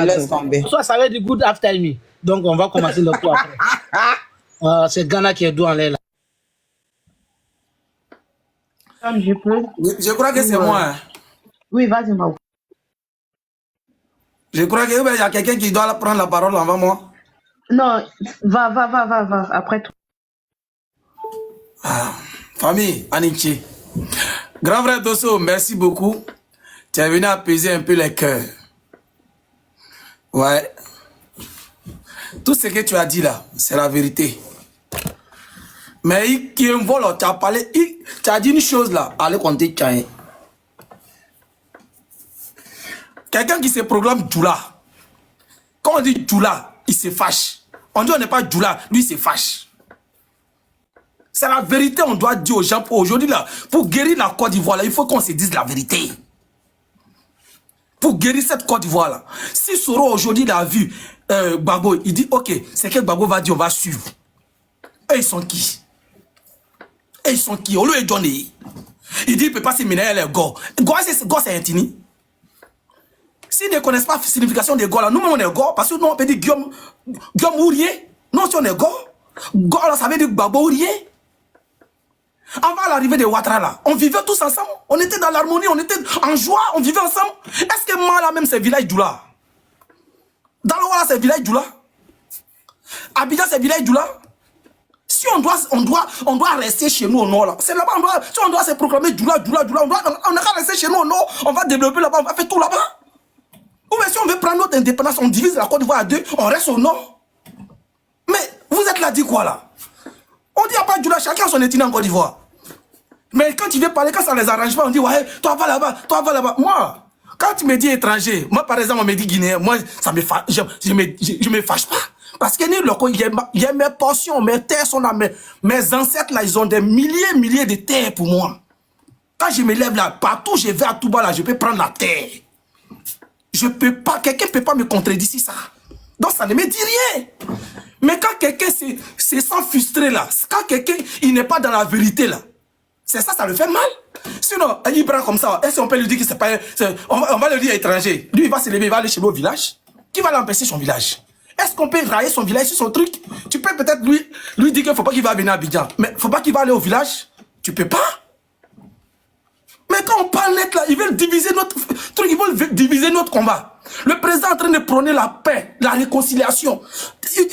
Laisse tomber. Soit ça va être good after me. Donc on va commencer le coup après. C'est Ghana qui est doux en l'air là. Je peux. Je crois que c'est moi. Hein. Oui, vas-y, Mao. Je crois qu'il y a quelqu'un qui doit prendre la parole avant moi. Non, va. Après toi. Famille, Anichi. Grand frère Dosso, merci beaucoup. Tu es venu apaiser un peu les cœurs. Ouais. Tout ce que tu as dit là, c'est la vérité. Mais qui vole, tu as parlé, tu as dit une chose là, allez compter Tchaï. Quelqu'un qui se proclame Djoula. Quand on dit Djoula, il se fâche. On dit on n'est pas Djoula, lui il se fâche. C'est la vérité, on doit dire aux gens. Aujourd'hui là, pour guérir la Côte d'Ivoire là, il faut qu'on se dise la vérité. Pour guérir cette Côte d'Ivoire là. Si Soro aujourd'hui a vu Gbagbo, il dit ok, c'est que Gbagbo va dire on va suivre. Et ils sont qui? Et ils sont qui? On lui est donné. Il dit il ne peut pas se mener les Go. Go c'est Intini. S'ils ne connaissent pas la signification des Go là, nous-mêmes on est Go, parce que nous on peut dire Guillaume Ourier. Non, si on est Go, Go là ça veut dire Gbagbo Ourier. Avant l'arrivée de Ouattara là, on vivait tous ensemble. On était dans l'harmonie, on était en joie, on vivait ensemble. Est-ce que Mala même c'est village Djoula? Dans le Walla c'est village Djoula? Abidjan c'est village Djoula? Si on doit rester chez nous au nord là, c'est là-bas, si on doit se proclamer Djoula, on n'a qu'à rester chez nous au nord, on va développer là-bas, on va faire tout là-bas. Ou bien si on veut prendre notre indépendance, on divise la Côte d'Ivoire à deux, on reste au nord. Mais vous êtes là dit quoi là? On dit il n'y a pas Djoula, chacun son ethnie en Côte d'Ivoire. Mais quand tu veux parler, quand ça les arrange pas, on dit ouais, toi va là-bas, toi va là-bas. Moi, quand tu me dis étranger, moi par exemple on me dit guinéen, moi ça me fâche, je me fâche pas. Parce que il y a mes portions, mes terres sont là, mes ancêtres là, ils ont des milliers de terres pour moi. Quand je me lève là, partout je vais à tout bas là, je peux prendre la terre. Je peux pas, quelqu'un peut pas me contredire ça. Donc ça ne me dit rien. Mais quand quelqu'un se sent frustré là, quand quelqu'un il n'est pas dans la vérité là, c'est ça, ça le fait mal. Sinon, il prend comme ça. Est-ce qu'on peut lui dire que c'est pas... On va le dire étranger. Lui, il va se lever, il va aller chez nous au village. Qui va l'empêcher son village? Est-ce qu'on peut railler son village sur son truc? Tu peux peut-être lui dire qu'il ne faut pas qu'il va venir à Abidjan. Mais il ne faut pas qu'il va aller au village. Tu peux pas. Mais quand on parle net là, ils veulent diviser notre truc, ils veulent diviser notre combat. Le président est en train de prôner la paix, la réconciliation.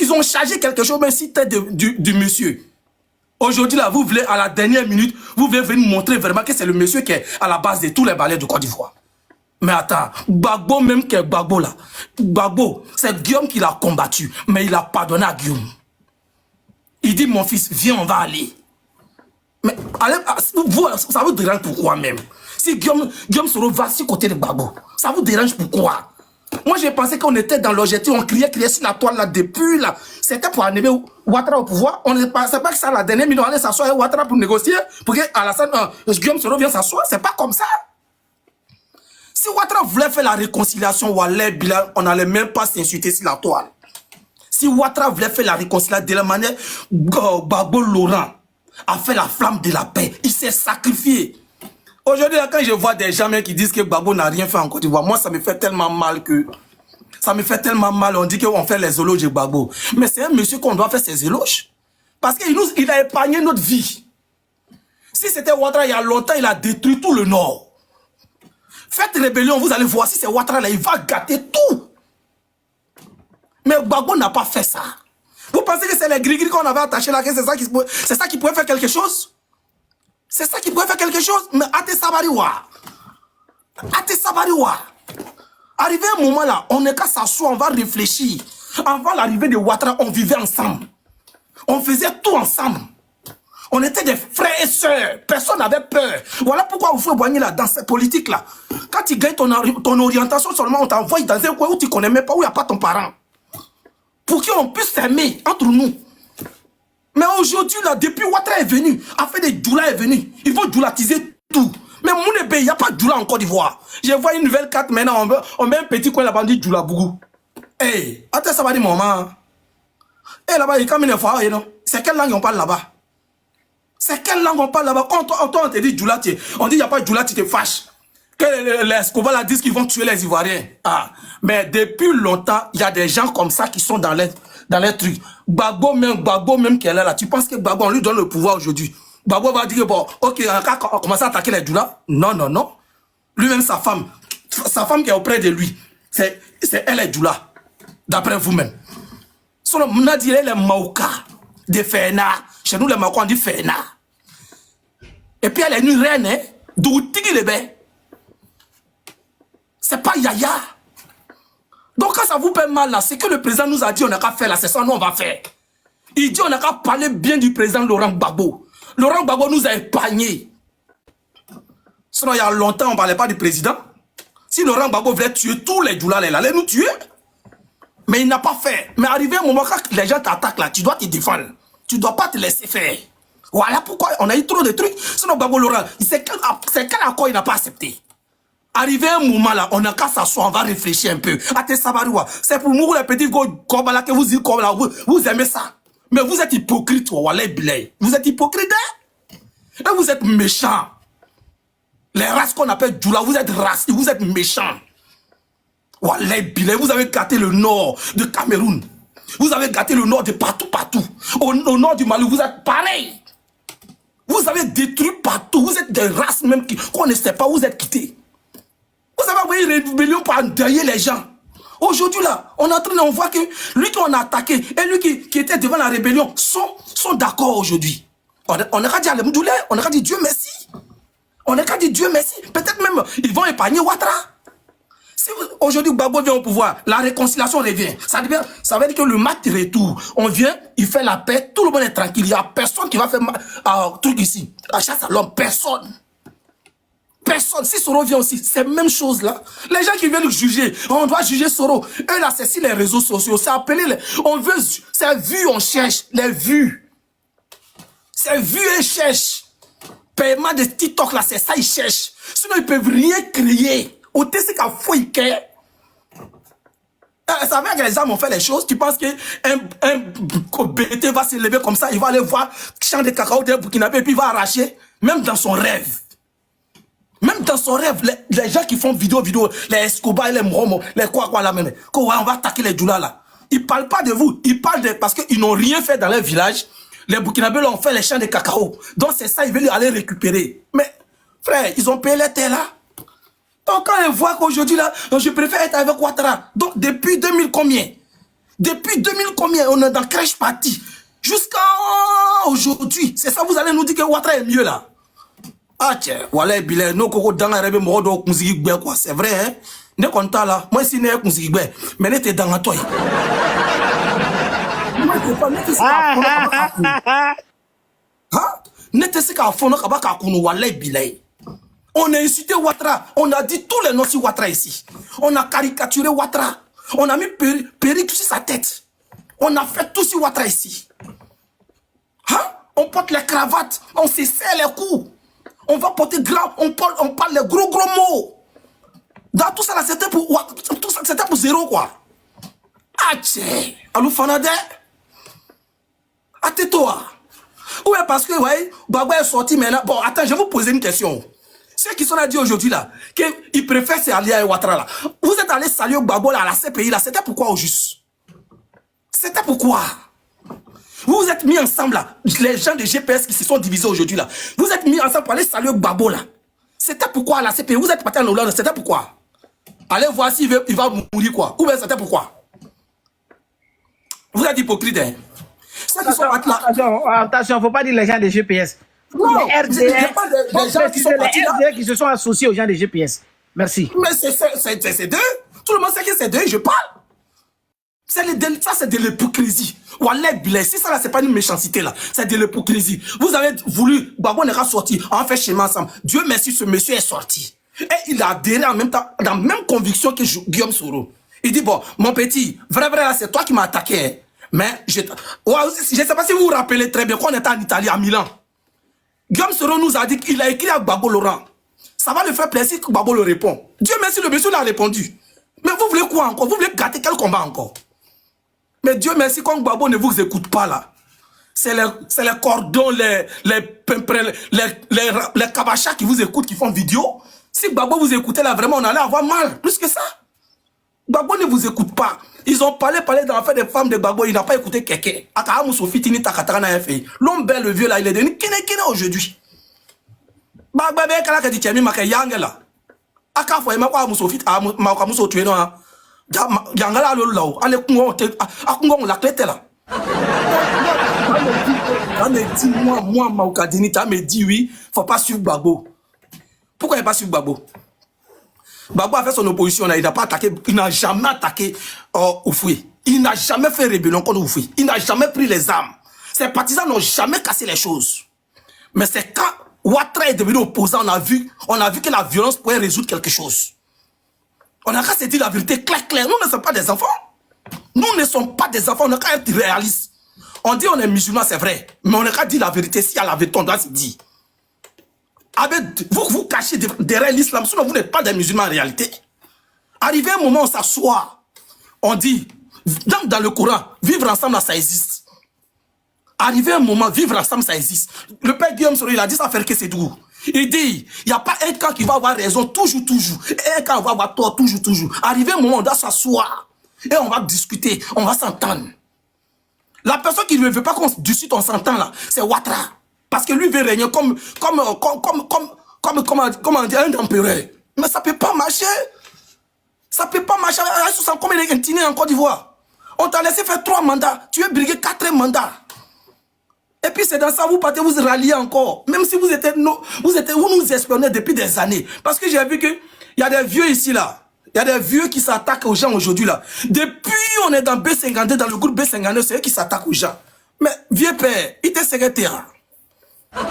Ils ont chargé quelque chose, mais si tête du monsieur. Aujourd'hui, là, vous voulez, à la dernière minute, vous voulez venir montrer vraiment que c'est le monsieur qui est à la base de tous les balais de Côte d'Ivoire. Mais attends, Gbagbo même qui est Gbagbo là, Gbagbo, c'est Guillaume qui l'a combattu, mais il a pardonné à Guillaume. Il dit, mon fils, viens, on va aller. Mais allez, vous, ça vous dérange pourquoi même? Si Guillaume Soro va sur côté de Gbagbo, ça vous dérange pourquoi? Moi, j'ai pensé qu'on était dans l'objectif, on criait sur la toile là depuis là. C'était pour animer Ouattara au pouvoir. On ne pensait pas que ça, la dernière minute, on allait s'asseoir avec Ouattara pour négocier, pour que Alassane, Guillaume Soro vienne s'asseoir. C'est pas comme ça. Si Ouattara voulait faire la réconciliation, on n'allait même pas s'insulter sur la toile. Si Ouattara voulait faire la réconciliation de la manière, Gbagbo Laurent a fait la flamme de la paix. Il s'est sacrifié. Aujourd'hui, quand je vois des gens qui disent que Gbagbo n'a rien fait en Côte d'Ivoire, moi, ça me fait tellement mal que... Ça me fait tellement mal, on dit qu'on fait les éloges de Gbagbo. Mais c'est un monsieur qu'on doit faire ses éloges. Parce qu'il a épargné notre vie. Si c'était Ouattara, il y a longtemps, il a détruit tout le Nord. Faites rébellion, vous allez voir, si c'est Ouattara, là, il va gâter tout. Mais Gbagbo n'a pas fait ça. Vous pensez que c'est les gris-gris qu'on avait attachés là, que c'est ça qui pouvait faire quelque chose? C'est ça qui pourrait faire quelque chose. Mais Ate Sabariwa. Arrivé un moment là, on n'est qu'à s'asseoir, on va réfléchir. Avant l'arrivée de Ouattara, on vivait ensemble. On faisait tout ensemble. On était des frères et sœurs. Personne n'avait peur. Voilà pourquoi vous faut boigner là, dans cette politique là. Quand tu gagnes ton orientation, seulement on t'envoie dans un coin où tu ne connais même pas, où il n'y a pas ton parent. Pour qu'on puisse s'aimer entre nous. Mais aujourd'hui, là, depuis Ouattara est venu, afin de Djoula est venu, ils vont djoulatiser tout. Mais Mounébé, il n'y a pas de Djoula en Côte d'Ivoire. Je vois une nouvelle carte maintenant, on met un petit coin là-bas, on dit Djoula Bougou. Hey, attends, ça va dire maman. Hey, là-bas, il y a comme une fois, non? C'est quelle langue on parle là-bas? C'est quelle langue on parle là-bas? Quand on te dit Djoula, on dit il n'y a pas de Djoula, tu te fâches. que les Escobar là disent qu'ils vont tuer les Ivoiriens. Ah, mais depuis longtemps, il y a des gens comme ça qui sont dans les trucs. Gbagbo même qui est là, tu penses que Gbagbo, on lui donne le pouvoir aujourd'hui. Gbagbo va dire, bon, ok, on commence à attaquer les Doula. Non, non, non. Lui-même, sa femme qui est auprès de lui, c'est elle est Doula. D'après vous-même. On a dit les Maouka, des Fena. Chez nous, les Maouka, on dit Fena. Et puis elle est une reine, hein, d'Outigi les bains. C'est pas Yaya. Donc quand ça vous fait mal là, c'est que le président nous a dit on n'a qu'à faire là, c'est ça nous on va faire. Il dit on n'a qu'à parler bien du président Laurent Gbagbo. Laurent Gbagbo nous a épargnés. Sinon il y a longtemps on ne parlait pas du président. Si Laurent Gbagbo voulait tuer tous les Doula, il allait nous tuer. Mais il n'a pas fait. Mais arrivé un moment quand les gens t'attaquent là, tu dois te défendre. Tu ne dois pas te laisser faire. Voilà pourquoi on a eu trop de trucs. Sinon Gbagbo Laurent, c'est quel accord il n'a pas accepté. Arrivé un moment là, on n'a qu'à s'asseoir, on va réfléchir un peu. C'est pour nous les petits gobas là que vous dites comme là, vous aimez ça. Mais vous êtes hypocrite, vous êtes hypocrite, hein? Et vous êtes méchants. Les races qu'on appelle Doula, vous êtes racistes, vous êtes méchants. Vous avez gâté le nord de Cameroun. Vous avez gâté le nord de partout. Au nord du Mali, vous êtes pareil. Vous avez détruit partout. Vous êtes des races même qu'on ne sait pas, vous êtes quittés. Vous avez envoyé une rébellion pour endeuiller les gens. Aujourd'hui là, on voit que lui qu'on a attaqué et lui qui était devant la rébellion sont d'accord aujourd'hui. On n'a qu'à dire Alhamdoulilah, on n'a qu'à dire Dieu merci. On n'a qu'à dire Dieu merci. Peut-être même ils vont épargner Ouattara. Si aujourd'hui Gbagbo vient au pouvoir, la réconciliation revient. Ça veut dire que le match retour, on vient, il fait la paix, tout le monde est tranquille. Il n'y a personne qui va faire un truc ici. À chasse à l'homme, personne. Personne. Si Soro vient aussi, c'est la même chose là. Les gens qui viennent juger, on doit juger Soro. Eux là, c'est sur les réseaux sociaux. C'est appelé, on veut, c'est vu, on cherche. Les vues. C'est vu, ils cherchent. Paiement de TikTok là, c'est ça, ils cherchent. Sinon, ils peuvent rien créer. Au TC qu'a fouillé. Ça veut dire que les hommes ont fait les choses. Tu penses qu'un BT va se lever comme ça, il va aller voir champ de cacao de Burkinabé et puis il va arracher, même dans son rêve. Même dans son rêve, les gens qui font vidéo, les Escobar, les Mromo, les quoi là même, on va attaquer les Doula là. Ils parlent pas de vous, ils parlent parce qu'ils n'ont rien fait dans leur village. Les Burkinabés ont fait les champs de cacao. Donc c'est ça, ils veulent aller récupérer. Mais frère, ils ont payé les terres là. Donc quand ils voient qu'aujourd'hui là, je préfère être avec Ouattara. Donc depuis 2000 combien? Depuis 2000 combien? On est dans crèche party. Jusqu'à aujourd'hui. C'est ça, vous allez nous dire que Ouattara est mieux là. Ah tiens, voilà, Bilé, nous, Koko, dans la rêve, quoi. C'est vrai, hein? Ne compte là. Moi, si n'est pas mais n'était dans la toile. Moi, je ne sais pas, n'était pas. Hein? N'était pas fond, on a incité Ouattara. On a dit tous les noms sur Ouattara ici. On a caricaturé Ouattara. On a mis perruque sur sa tête. On a fait tout sur Ouattara ici. Hein? On porte les cravates. On se serre les coups. On va porter grand. On parle les gros mots. Dans tout ça, c'était pour zéro, quoi. Ah, tiens. Alou Fanade. Attends-toi. Ouais, parce que, ouais, Gbagbo est sorti maintenant. Bon, attends, je vais vous poser une question. Ceux qui sont là dit aujourd'hui là, qu'ils préfèrent s'allier à Ouattara là. Vous êtes allé saluer Gbagbo là, à la CPI là, c'était pourquoi au juste? C'était pourquoi? Vous vous êtes mis ensemble là, les gens de GPS qui se sont divisés aujourd'hui là. Vous êtes mis ensemble pour aller saluer Gbagbo là. C'était pourquoi à la CPI? Vous êtes parti en Hollande, c'était pourquoi? Allez voir s'il va mourir quoi. Ou bien c'était pourquoi? Vous êtes hypocrite, hein? Ceux qui sont là. Attention, faut pas dire les gens de GPS. Non, les RDR qui se sont associés aux gens de GPS. Merci. Mais c'est d'eux. Tout le monde sait que c'est d'eux, je parle. Ça, c'est de l'hypocrisie. Wallah, si ça, là, c'est pas une méchanceté, là. C'est de l'hypocrisie. Vous avez voulu, Gbagbo n'est pas sorti, on fait schéma ensemble. Dieu merci, ce monsieur est sorti. Et il a adhéré en même temps, dans la même conviction que Guillaume Soro. Il dit, bon, mon petit, vrai, là, c'est toi qui m'as attaqué. Hein. Mais, je sais pas si vous vous rappelez très bien qu'on était en Italie, à Milan. Guillaume Soro nous a dit qu'il a écrit à Gbagbo Laurent. Ça va le faire plaisir que Gbagbo le répond. Dieu merci, le monsieur l'a répondu. Mais vous voulez quoi encore? Vous voulez gâter quel combat encore? Mais Dieu merci, quand Gbagbo ne vous écoute pas là, c'est les cordons, les kabachas qui vous écoutent, qui font vidéo. Si Gbagbo vous écoutez là, vraiment, on allait avoir mal. Plus que ça. Gbagbo ne vous écoute pas. Ils ont parlé dans l'affaire des femmes de Gbagbo. Il n'a pas écouté quelqu'un. L'homme bel, le vieux là, il est devenu kene aujourd'hui. Gbagbo est là, qui dit yang là. Aka fo ma kwa musofit ma kwa muso tué no yangala lolu là. Ale kungo akungo la clé là. Moi, Maoukadini, tu me dit oui, faut pas suivre Gbagbo. Pourquoi il n'a pas suivi Gbagbo? Gbagbo a fait son opposition, il n'a pas attaqué, il n'a jamais attaqué Oufoué. Il n'a jamais fait rébellion contre Oufoué. Il n'a jamais pris les armes. Ses partisans n'ont jamais cassé les choses. Mais c'est quand Ouattara est devenu opposant, on a vu que la violence pouvait résoudre quelque chose. On a qu'à se dire la vérité claire. Nous ne sommes pas des enfants. Nous ne sommes pas des enfants, on a qu'à être réalistes. On dit on est musulman, c'est vrai. Mais on a qu'à dire la vérité. Si y a la vérité, on doit se dire. Vous cachez derrière l'islam, sinon vous n'êtes pas des musulmans en réalité. Arrivé un moment, on s'assoit. On dit, dans le Coran, vivre ensemble, ça existe. Arrivé un moment, vivre ensemble, ça existe. Le père Guillaume Soro, il a dit ça faire que c'est doux. Il dit, il n'y a pas un camp qui va avoir raison toujours. Et un camp va avoir tort toujours. Arrivé un moment, on doit s'asseoir. Et on va discuter, on va s'entendre. La personne qui ne veut pas qu'on discute, on s'entend là, c'est Ouattara. Parce que lui veut régner comme on dit, un empereur. Mais ça ne peut pas marcher. Ça ne peut pas marcher. Comme il est intiné en Côte d'Ivoire. On t'a laissé faire 3 mandats. Tu es brigué 4 mandats. Et puis c'est dans ça, vous partez, vous ralliez encore. Même si vous nous espionnez depuis des années. Parce que j'ai vu qu'il y a des vieux ici là. Il y a des vieux qui s'attaquent aux gens aujourd'hui là. Depuis on est dans B52, dans le groupe B52, c'est eux qui s'attaquent aux gens. Mais vieux père, il était secrétaire. Tu ne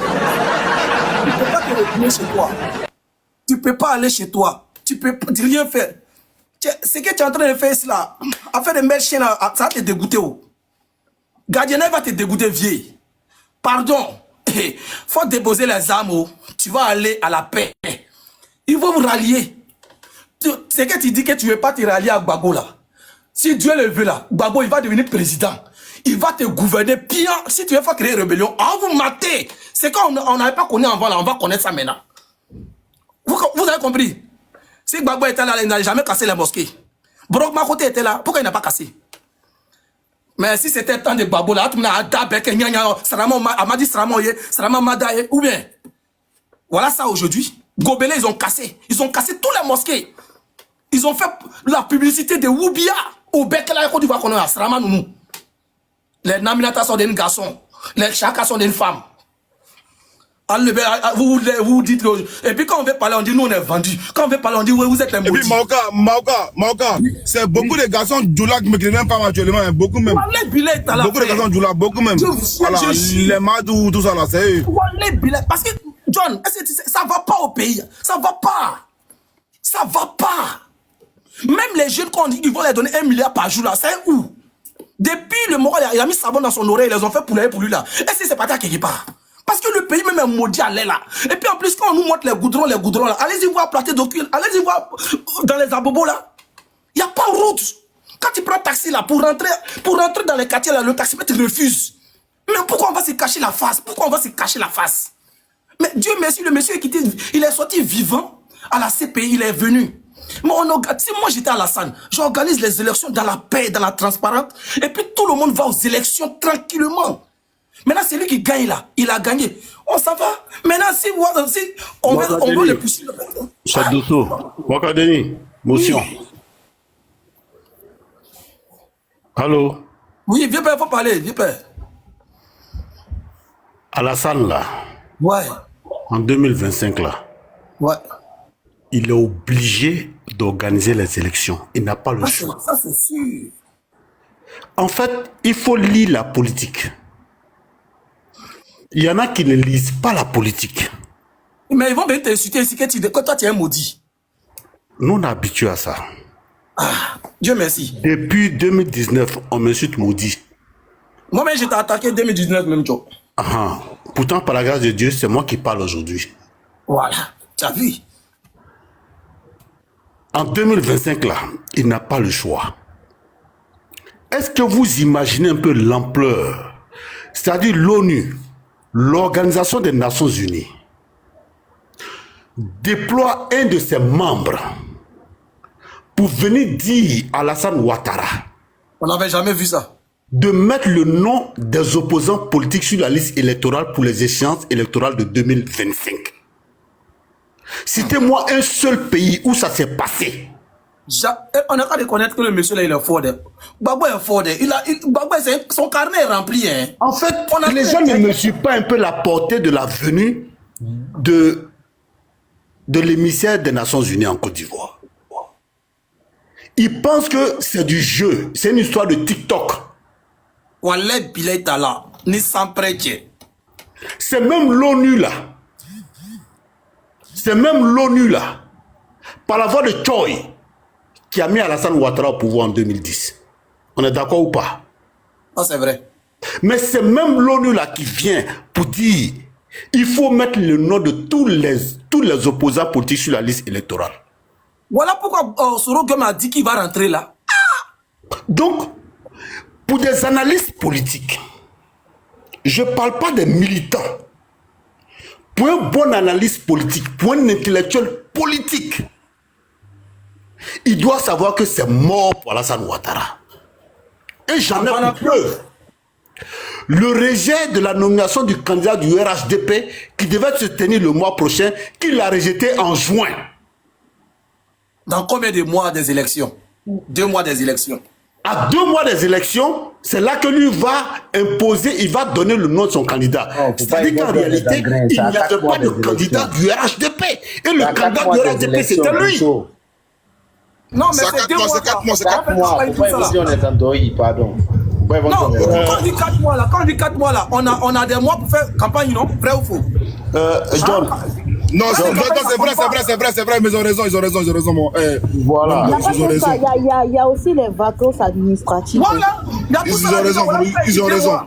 peux pas te retourner chez toi. Tu ne peux pas aller chez toi. Tu ne peux rien faire. Ce que tu es en train de faire ici là, à faire des mêmes chiens là, ça va te dégoûter. Gardiennage va te dégoûter, vieille. Pardon. Il faut déposer les armes. Tu vas aller à la paix. Il faut vous rallier. C'est que tu dis que tu ne veux pas te rallier à Gbagbo là. Si Dieu le veut là, Gbagbo il va devenir président. Il va te gouverner bien. Si tu veux faire créer une rébellion, on va vous mater. C'est quand on n'avait pas connu avant là, on va connaître ça maintenant. Vous avez compris? Si Gbagbo était là, il n'allait jamais casser les mosquées. Brok Makoté était là, pourquoi il n'a pas cassé? Mais si c'était le temps de Gbagbo là, tout le monde a dit Sarama Madaye, ou bien. Voilà ça aujourd'hui. Gobelé, ils ont cassé tous les mosquées. Ils ont fait la publicité de Woubia au bec là, Côte d'Ivoire qu'on a à Sarama Nounou. Les Naminata sont des garçons, les Chaka sont des femmes. Vous dites que... Et puis quand on veut parler, on dit nous on est vendus. Quand on veut parler, on dit oui, vous êtes les maudits. Et puis Maoka, c'est beaucoup de garçons Djoula qui me crient même pas actuellement, beaucoup même. Beaucoup de garçons Djoula, beaucoup même. Voilà, les Madou, tout ça là, c'est eux. Parce que, John, ça va pas au pays. Ça va pas. Ça va pas. Même les jeunes, quand on dit qu'ils vont les donner 1 milliard par jour là, c'est où? Depuis le moment, il a mis savon dans son oreille, ils les ont fait pour lui là. Et si c'est pas à quelque part? Parce que le pays même est maudit à l'air là. Et puis en plus, quand on nous montre les goudrons là, allez-y voir Platé d'Ocul, allez-y voir dans les abobos là. Il n'y a pas de route. Quand tu prends taxi là, pour rentrer dans les quartiers là, le taximètre refuse. Mais pourquoi on va se cacher la face? Mais Dieu merci, le monsieur est quitté, il est sorti vivant à la CPI, il est venu. Mais si moi j'étais à Alassane, j'organise les élections dans la paix, dans la transparence, et puis tout le monde va aux élections tranquillement. Maintenant, c'est lui qui gagne là. Il a gagné. On s'en va. Maintenant, si on veut le pousser. Chadosso, Wakadeni, motion. Allô? Oui, viens père, il faut parler, viens père. Alassane là. Ouais. En 2025 là. Ouais. Il est obligé d'organiser les élections. Il n'a pas le choix. Ça, c'est sûr. En fait, il faut lire la politique. Il y en a qui ne lisent pas la politique. Mais ils vont venir t'insulter ici que toi tu es un maudit. Nous, on est habitués à ça. Ah, Dieu merci. Depuis 2019, on m'insulte maudit. Moi-même, j'étais attaqué en 2019, même jour. Pourtant, par la grâce de Dieu, c'est moi qui parle aujourd'hui. Voilà, tu as vu. En 2025, là, il n'a pas le choix. Est-ce que vous imaginez un peu l'ampleur? C'est-à-dire l'ONU, l'Organisation des Nations Unies, déploie un de ses membres pour venir dire à Alassane Ouattara. On n'avait jamais vu ça. De mettre le nom des opposants politiques sur la liste électorale pour les échéances électorales de 2025. Citez-moi un seul pays où ça s'est passé. On n'a qu'à reconnaître que le monsieur là, il est fort. Gbagbo est fort. Gbagbo, son carnet est rempli. Hein. En fait, les gens ne mesurent pas un peu la portée de la venue de l'émissaire des Nations Unies en Côte d'Ivoire. Ils pensent que c'est du jeu. C'est une histoire de TikTok. Wallet Bilay Tala, ni sans prêcher. C'est même l'ONU là. C'est même l'ONU là, par la voix de Choi, qui a mis Alassane Ouattara au pouvoir en 2010. On est d'accord ou pas? Ah, c'est vrai. Mais c'est même l'ONU là qui vient pour dire il faut mettre le nom de tous les opposants politiques sur la liste électorale. Voilà pourquoi Soro Gum a dit qu'il va rentrer là. Donc, pour des analystes politiques, je ne parle pas des militants. Pour un bon analyste politique, pour un intellectuel politique, il doit savoir que c'est mort pour Alassane Ouattara. Et j'en ai une preuve. Le rejet de la nomination du candidat du RHDP qui devait se tenir le mois prochain, qu'il a rejeté en juin. Dans combien de mois des élections? 2 mois des élections. À 2 mois des élections, c'est là que lui va imposer, il va donner le nom de son candidat. C'est-à-dire qu'en réalité, il n'y avait pas de candidat du RHDP. Et le candidat du RHDP, c'était lui. Non, mais c'est 2 mois. C'est 4 mois, c'est 4 mois. Pardon. Non, quand on dit 4 mois là, on a des mois pour faire campagne, non? Vrai ou faux? John. Non, c'est vrai, mais ils ont raison. Bon, voilà. Il y a aussi les vacances administratives. Voilà. Ils ont raison.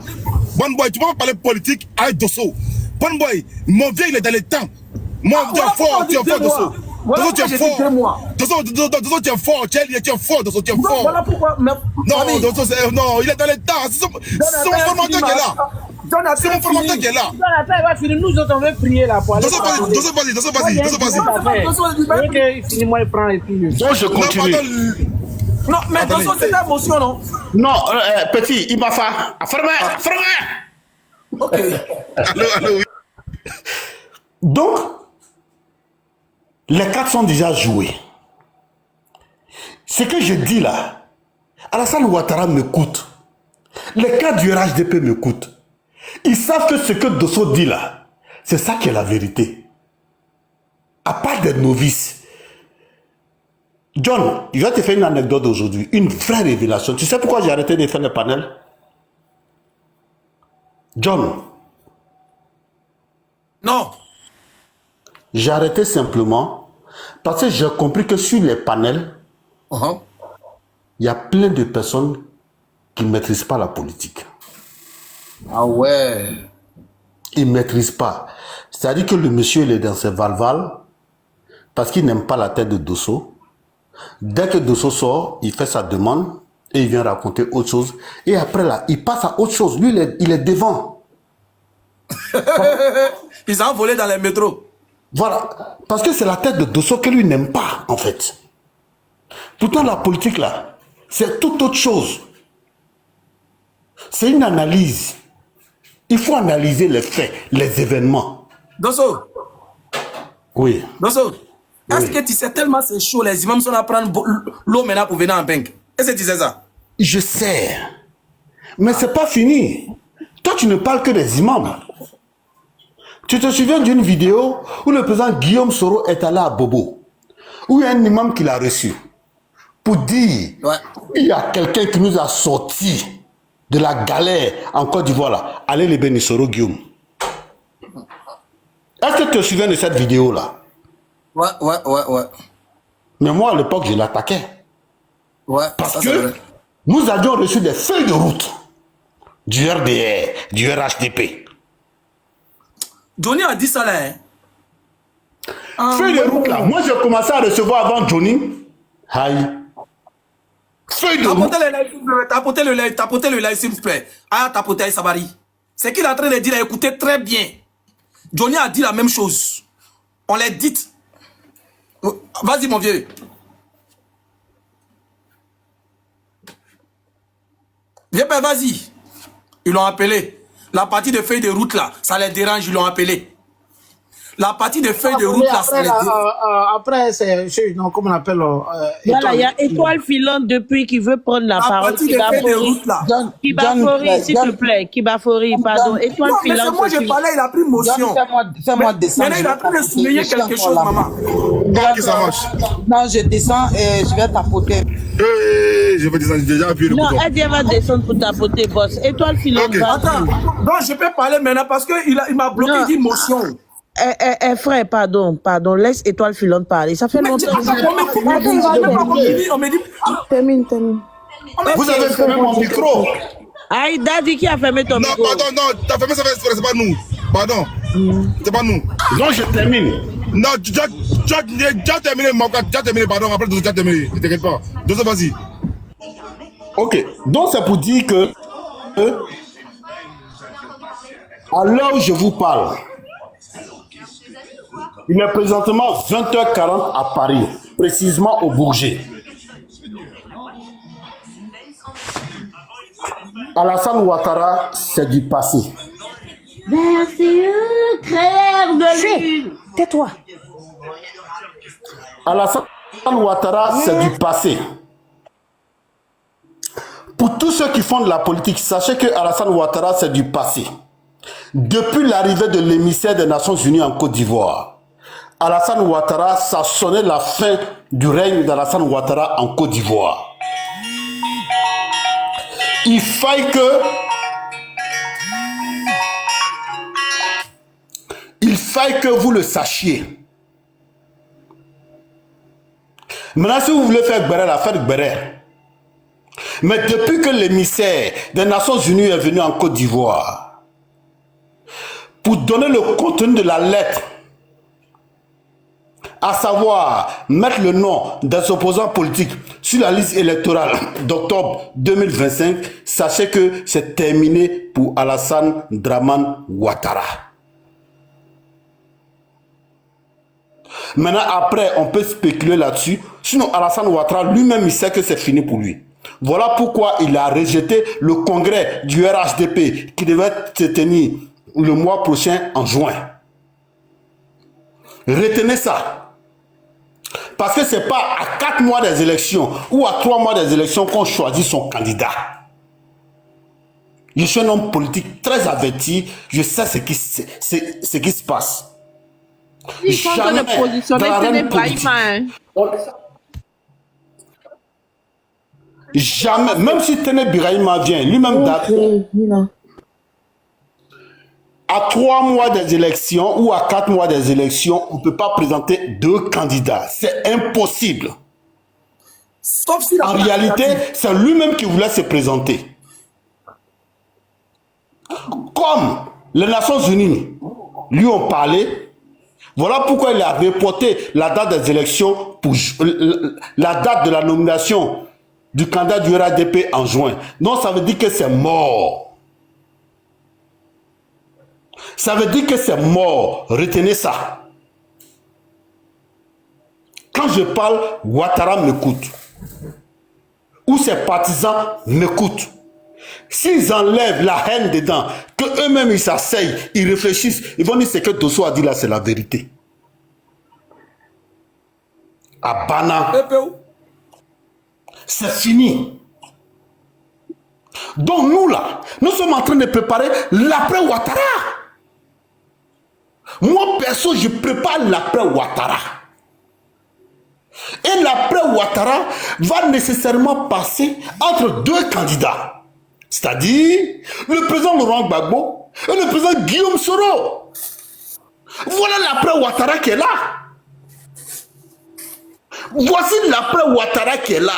Bon boy, tu peux pas parler politique avec Dosso. Bon boy, mon vieux, il est dans les temps. Mon vieux, tu es fort, Dosso. Dosso, tu es fort. Dosso, tu es fort. Tu es fort, Dosso, tu es fort. Voilà pourquoi. Non, Dosso, non, il est dans les temps. C'est mon formateur qui est là. C'est mon formateur qui est là. Nous autres, on veut prier là. Dosso, vas-y. Finis-moi et prends et puis. Je continue. Non, mais Dosso, c'est ta motion, non? Non, petit, il m'a fait. Fermez. Ok. Allô, oui. Donc, les cartes sont déjà jouées. Ce que je dis là, Alassane Ouattara me coûte. Les cas du RHDP me coûtent. Ils savent que ce que Dosso dit là, c'est ça qui est la vérité. À part des novices. John, je vais te faire une anecdote aujourd'hui, une vraie révélation. Tu sais pourquoi j'ai arrêté de faire le panel? John. Non. J'ai arrêté simplement parce que j'ai compris que sur les panels, il y a plein de personnes qui ne maîtrisent pas la politique. Ah ouais. Ils ne maîtrisent pas. C'est-à-dire que le monsieur, il est dans ses valval parce qu'il n'aime pas la tête de Dosso. Dès que Dosso sort, il fait sa demande et il vient raconter autre chose. Et après là, il passe à autre chose. Lui, il est devant. Ils ont volé dans les métros. Voilà. Parce que c'est la tête de Dosso que lui n'aime pas, en fait. Pourtant, la politique, là, c'est toute autre chose. C'est une analyse. Il faut analyser les faits, les événements. Dosso. Oui. Dosso. Est-ce que tu sais tellement c'est chaud, les imams sont à prendre l'eau maintenant pour venir en banque? Est-ce que tu sais ça? Je sais. Mais c'est pas fini. Toi, tu ne parles que des imams. Tu te souviens d'une vidéo où le président Guillaume Soro est allé à Bobo, où il y a un imam qui l'a reçu pour dire il y a quelqu'un qui nous a sorti de la galère en Côte d'Ivoire là. Allez les bénis Soro Guillaume. Est-ce que tu te souviens de cette vidéo là? Ouais. Mais moi à l'époque je l'attaquais. Ouais. Parce que nous avions reçu des feuilles de route du RDR, du RHDP. Johnny a dit ça là, hein? Feuille de route là. Moi j'ai commencé à recevoir avant Johnny. Aïe. Feuille de route. Tapotez le live, s'il vous plaît. Ah, tapotez Sabari. C'est qu'il est en train de dire, écoutez très bien. Johnny a dit la même chose. On l'a dit Vas-y, mon vieux. Viens, ben, vas-y. Ils l'ont appelé. La partie de feuilles de route, là, ça les dérange, ils l'ont appelé. La partie de feuilles de route, là, ça les dérange. Après, c'est, non, comment on appelle Voilà, il y a Étoile Filante depuis qui veut prendre la parole. partie des feuilles de route, là. Kibafori, s'il te plaît. Kibafori, pardon. Étoile Non, mais c'est Filante. moi, j'ai parlé, il a pris motion. Fais-moi descendre. Maintenant, il a en train de souligner quelque chose, maman. Ok, ça marche. Non, je descends et je vais tapoter. Je vais descendre, j'ai déjà appuyé le Non, bouton. elle va descendre pour tapoter, boss. Étoile Filante, Ok. va. Attends, donc je peux parler maintenant parce qu'il m'a bloqué, Non. il dit motion. Frère, pardon, laisse Étoile Filante parler. Ça fait Mais longtemps. on me dit, Termine. Vous avez fermé mon micro. Aïe, Daddy, qui a fermé ton Non, micro? pardon, non, t'as fait ça, c'est pas nous. Pardon. C'est pas nous. Donc je termine. Non, tu as terminé, mon gars, tu as terminé, pardon, après tu as terminé, ne t'inquiète pas. Donc, vas-y. Ok, donc c'est pour dire que à l'heure où je vous parle, il est présentement 20h40 à Paris, précisément au Bourget. Alassane Ouattara, c'est du passé. Merci, clair de lune. Tais-toi. Alassane Ouattara, c'est du passé. Pour tous ceux qui font de la politique, sachez que Alassane Ouattara, c'est du passé. Depuis l'arrivée de l'émissaire des Nations Unies en Côte d'Ivoire, Alassane Ouattara, ça sonnait la fin du règne d'Alassane Ouattara en Côte d'Ivoire. Il faille que vous le sachiez. Maintenant, si vous voulez faire Gbéré, la faites Gbéré. Mais depuis que l'émissaire des Nations Unies est venu en Côte d'Ivoire, pour donner le contenu de la lettre, à savoir mettre le nom des opposants politiques sur la liste électorale d'octobre 2025, sachez que c'est terminé pour Alassane Dramane Ouattara. Maintenant, après, on peut spéculer là-dessus. Sinon, Alassane Ouattara lui-même, il sait que c'est fini pour lui. Voilà pourquoi il a rejeté le congrès du RHDP qui devait se tenir le mois prochain en juin. Retenez ça. Parce que ce n'est pas à 4 mois des élections ou à 3 mois des élections qu'on choisit son candidat. Je suis un homme politique très averti. Je sais ce qui se passe. Jamais dans l'arène politique. Jamais, même si Téné Birahima vient, lui-même à 3 mois des élections ou à 4 mois des élections, on ne peut pas présenter 2 candidats. C'est impossible. Sauf si en réalité, c'est lui-même qui voulait se présenter. Comme les Nations Unies lui ont parlé, voilà pourquoi il a reporté la date des élections, pour la date de la nomination du candidat du RHDP en juin. Donc ça veut dire que c'est mort. Ça veut dire que c'est mort. Retenez ça. Quand je parle, Ouattara m'écoute. Ou ses partisans m'écoutent. S'ils enlèvent la haine dedans, que eux-mêmes ils s'asseyent, ils réfléchissent, ils vont dire ce que Dosso a dit là, c'est la vérité. À Bana, c'est fini. Donc nous là, nous sommes en train de préparer l'après Ouattara. Moi perso, je prépare l'après Ouattara. Et l'après Ouattara va nécessairement passer entre 2 candidats. C'est-à-dire le président Laurent Gbagbo et le président Guillaume Soro. Voilà l'après Ouattara qui est là. Voici l'après Ouattara qui est là.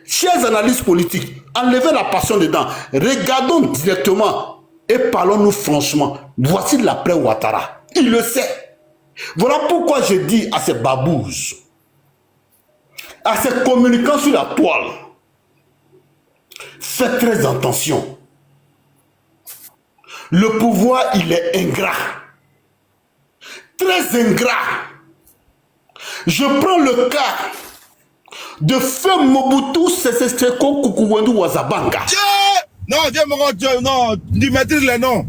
Chers analystes politiques, enlevez la passion dedans. Regardons directement et parlons-nous franchement. Voici l'après Ouattara. Il le sait. Voilà pourquoi je dis à ces babouses, à ces communicants sur la toile, faites très attention. Le pouvoir, il est ingrat. Très ingrat. Je prends le cas de feu Mobutu Sese Seko Kukuwendu Wazabanga. Non, viens mon gars, non, tu maîtrises les noms.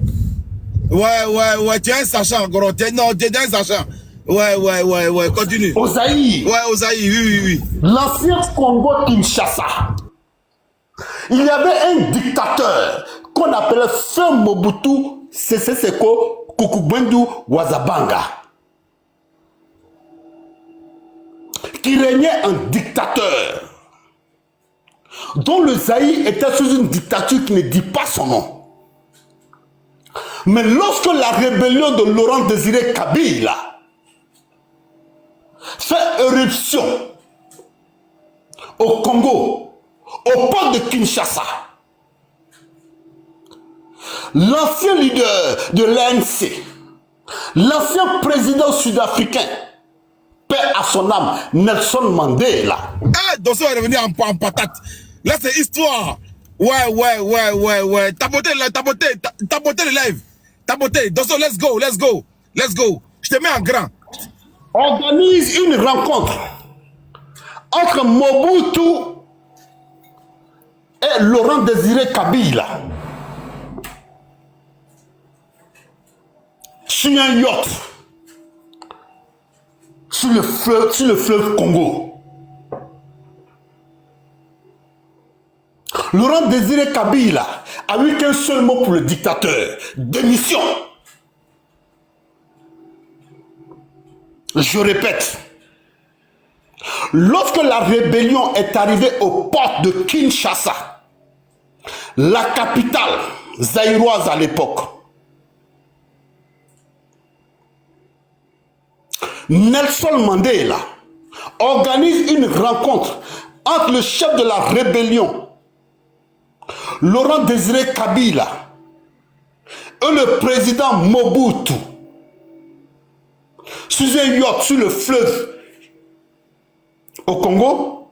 Ouais, tu es un sachant, gros. Non, tu es un sachant. Ouais, continue. Ozaï. Ouais, Ozaï, oui. L'ancien Congo-Kinshasa. Il y avait un dictateur qu'on appelait Feu Mobutu Sese Seko Kukuwendu Wazabanga, qui régnait un dictateur dont le Zaïre était sous une dictature qui ne dit pas son nom. Mais lorsque la rébellion de Laurent Désiré Kabila fait éruption au Congo, au port de Kinshasa, l'ancien leader de l'ANC, l'ancien président sud-africain, paix à son âme, Nelson Mandela. Dosso est revenu en patate. Là, c'est histoire. Ouais. Tapoter le live. Tapoter. Dosso, let's go. Je te mets en grand. Organise une rencontre entre Mobutu et Laurent Désiré Kabila sur un yacht sur le fleuve Congo. Laurent Désiré Kabila a eu qu'un seul mot pour le dictateur: démission. Je répète, lorsque la rébellion est arrivée aux portes de Kinshasa, la capitale zaïroise à l'époque, Nelson Mandela organise une rencontre entre le chef de la rébellion, Laurent Désiré Kabila, et le président Mobutu sous un yacht sur le fleuve au Congo.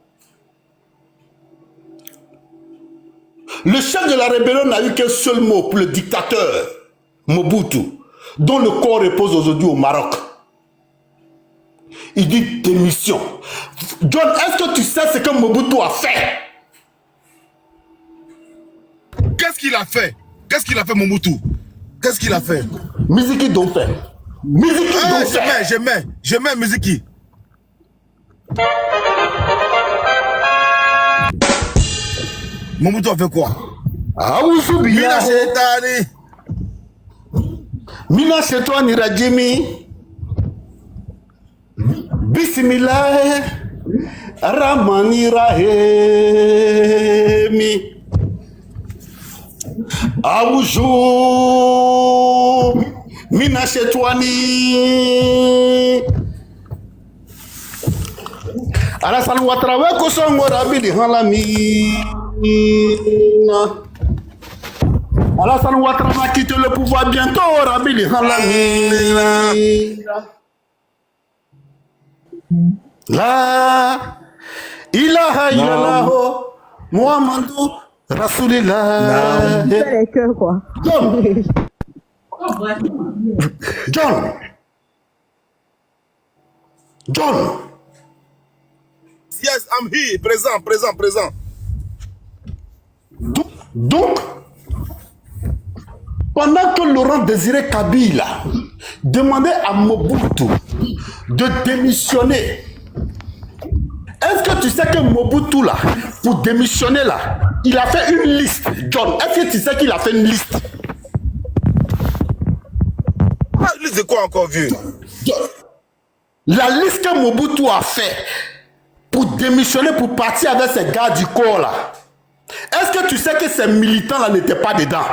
Le chef de la rébellion n'a eu qu'un seul mot pour le dictateur Mobutu, dont le corps repose aujourd'hui au Maroc. Il dit démission. John, est-ce que tu sais ce que Mobutu a fait? Qu'est-ce qu'il a fait? Mobutu? Qu'est-ce qu'il a fait? Miziki donc fait. Je mets Miziki. Mobutu a fait quoi? Mina Shetani Rajimi. Bismillah Rahmani Rahimi. Aoujou Mina Shetwani Alassane Ouattara Kosongo Rabili Halami. Alassane Ouattara va quitter le pouvoir bientôt. Rabili Halami. La ilaha illallah Muhammadou Rasoulillah. Les cœurs, quoi. John. Yes, I'm here. Présent. Donc, pendant que Laurent Désiré Kabila demandait à Mobutu de démissionner, est-ce que tu sais que Mobutu, là, pour démissionner, là, il a fait une liste? John, est-ce que tu sais qu'il a fait une liste? Liste de quoi encore, vieux? La liste que Mobutu a fait pour démissionner, pour partir avec ses gars du corps, là, est-ce que tu sais que ces militants, là, n'étaient pas dedans?